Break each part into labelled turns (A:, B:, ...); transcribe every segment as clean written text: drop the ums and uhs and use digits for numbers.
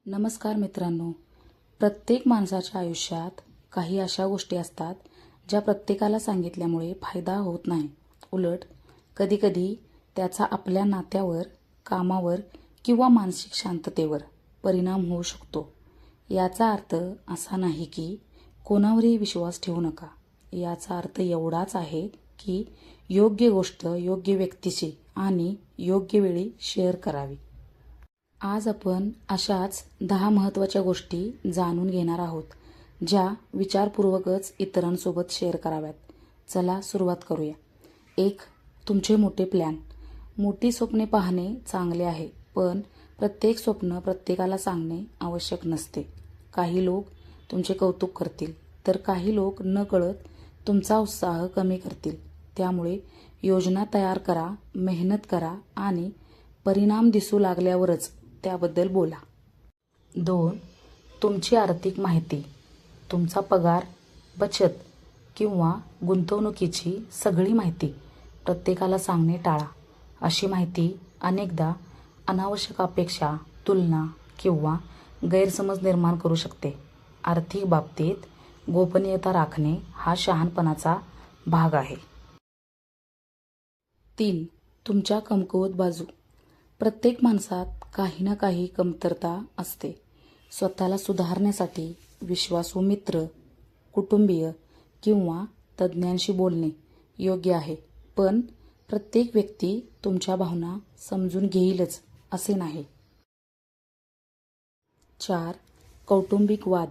A: नमस्कार मित्रांनो, प्रत्येक माणसाच्या आयुष्यात काही अशा गोष्टी असतात ज्या प्रत्येकाला सांगितल्यामुळे फायदा होत नाही. उलट कधीकधी त्याचा आपल्या नात्यावर, कामावर किंवा मानसिक शांततेवर परिणाम होऊ शकतो. याचा अर्थ असा नाही की कोणावरही विश्वास ठेवू नका. याचा अर्थ एवढाच आहे की योग्य गोष्ट योग्य व्यक्तीशी आणि योग्य वेळी शेअर करावी. आज आपण अशाच 10 महत्त्वाच्या गोष्टी जाणून घेणार आहोत, ज्या विचारपूर्वकच इतरांसोबत शेअर कराव्यात. चला सुरुवात करूया. 1. तुमचे मोठे प्लॅन. मोठी स्वप्ने पाहणे चांगले आहे, पण प्रत्येक स्वप्न प्रत्येकाला सांगणे आवश्यक नसते. काही लोक तुमचे कौतुक करतील, तर काही लोक नकळत तुमचा उत्साह कमी करतील. त्यामुळे योजना तयार करा, मेहनत करा आणि परिणाम दिसू लागल्यावरच त्याबद्दल बोला. 2. तुमची आर्थिक माहिती. तुमचा पगार, बचत किंवा गुंतवणुकीची सगळी माहिती प्रत्येकाला सांगणे टाळा. अशी माहिती अनेकदा अनावश्यक अपेक्षा, तुलना किंवा गैरसमज निर्माण करू शकते. आर्थिक बाबतीत गोपनीयता राखणे हा शहाणपणाचा भाग आहे. 3. तुमच्या कमकुवत बाजू. प्रत्येक माणसात काही ना काही कमतरता असते. स्वतःला सुधारण्यासाठी विश्वासू मित्र, कुटुंबीय किंवा तज्ज्ञांशी बोलणे योग्य आहे. पण प्रत्येक व्यक्ती तुमच्या भावना समजून घेईलच असे नाही. 4. कौटुंबिक वाद.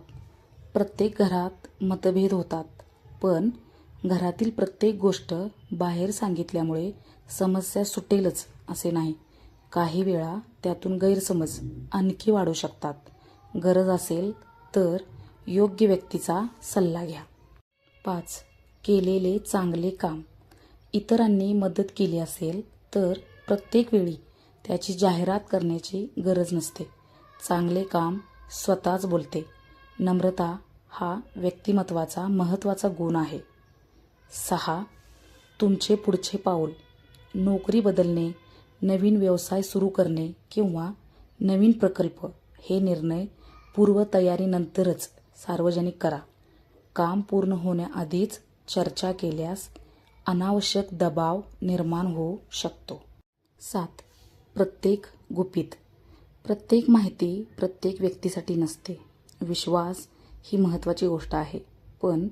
A: प्रत्येक घरात मतभेद होतात, पण घरातील प्रत्येक गोष्ट बाहेर सांगितल्यामुळे समस्या सुटेलच असे नाही. काही वेळा त्यातून गैरसमज आणखी वाढू शकतात. गरज असेल तर योग्य व्यक्तीचा सल्ला घ्या. 5. केलेले चांगले काम. इतरांनी मदत केली असेल तर प्रत्येक वेळी त्याची जाहिरात करण्याची गरज नसते. चांगले काम स्वतःच बोलते. नम्रता हा व्यक्तिमत्वाचा महत्त्वाचा गुण आहे. 6. तुमचे पुढचे पाऊल. नोकरी बदलणे, नवीन व्यवसाय सुरू करणे किंवा नवीन प्रकल्प हे निर्णय पूर्वतयारीनंतरच सार्वजनिक करा. काम पूर्ण होण्याआधीच चर्चा केल्यास अनावश्यक दबाव निर्माण होऊ शकतो. 7. प्रत्येक गुपित. प्रत्येक माहिती प्रत्येक व्यक्तीसाठी नसते. विश्वास ही महत्त्वाची गोष्ट आहे, पण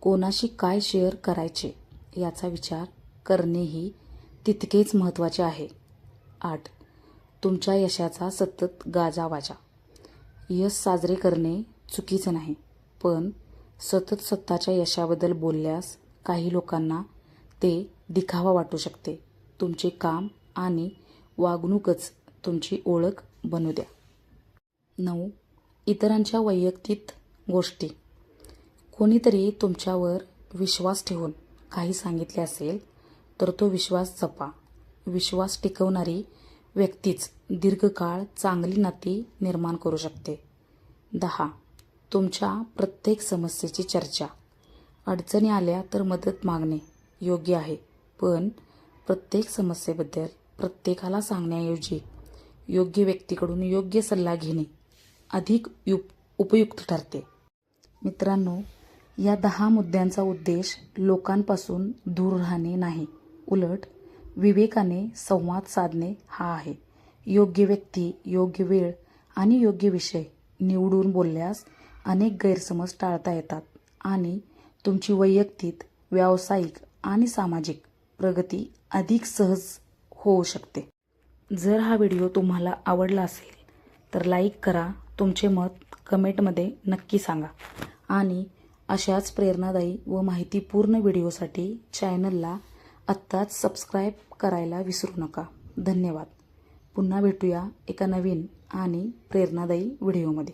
A: कोणाशी काय शेअर करायचे याचा विचार करणेही तितकेच महत्त्वाचे आहे. 8. तुमच्या यशाचा सतत गाजावाजा. यश साजरे करणे चुकीचे नाही, पण सतत स्वतःच्या यशाबद्दल बोलल्यास काही लोकांना ते दिखावा वाटू शकते. तुमचे काम आणि वागणूकच तुमची ओळख बनू द्या. 9. इतरांच्या वैयक्तिक गोष्टी. कोणीतरी तुमच्यावर विश्वास ठेवून काही सांगितले असेल तर तो विश्वास जपा. विश्वास टिकवणारी व्यक्तीच दीर्घकाळ चांगली नाती निर्माण करू शकते. 10. तुमच्या प्रत्येक समस्येची चर्चा. अडचणी आल्या तर मदत मागणे योग्य आहे, पण प्रत्येक समस्येबद्दल प्रत्येकाला सांगण्याऐवजी योग्य व्यक्तीकडून योग्य सल्ला घेणे अधिक उपयुक्त ठरते. मित्रांनो, या 10 मुद्द्यांचा उद्देश लोकांपासून दूर राहणे नाही, उलट विवेकाने संवाद साधणे हा आहे. योग्य व्यक्ती, योग्य वेळ आणि योग्य विषय निवडून बोलल्यास अनेक गैरसमज टाळता येतात आणि तुमची वैयक्तिक, व्यावसायिक आणि सामाजिक प्रगती अधिक सहज होऊ शकते. जर हा व्हिडिओ तुम्हाला आवडला असेल तर लाईक करा, तुमचे मत कमेंटमध्ये नक्की सांगा आणि अशाच प्रेरणादायी व माहितीपूर्ण व्हिडिओसाठी चॅनलला आत्ताच सबस्क्राईब करायला विसरू नका. धन्यवाद. पुन्हा भेटूया एका नवीन आणि प्रेरणादायी व्हिडिओमध्ये.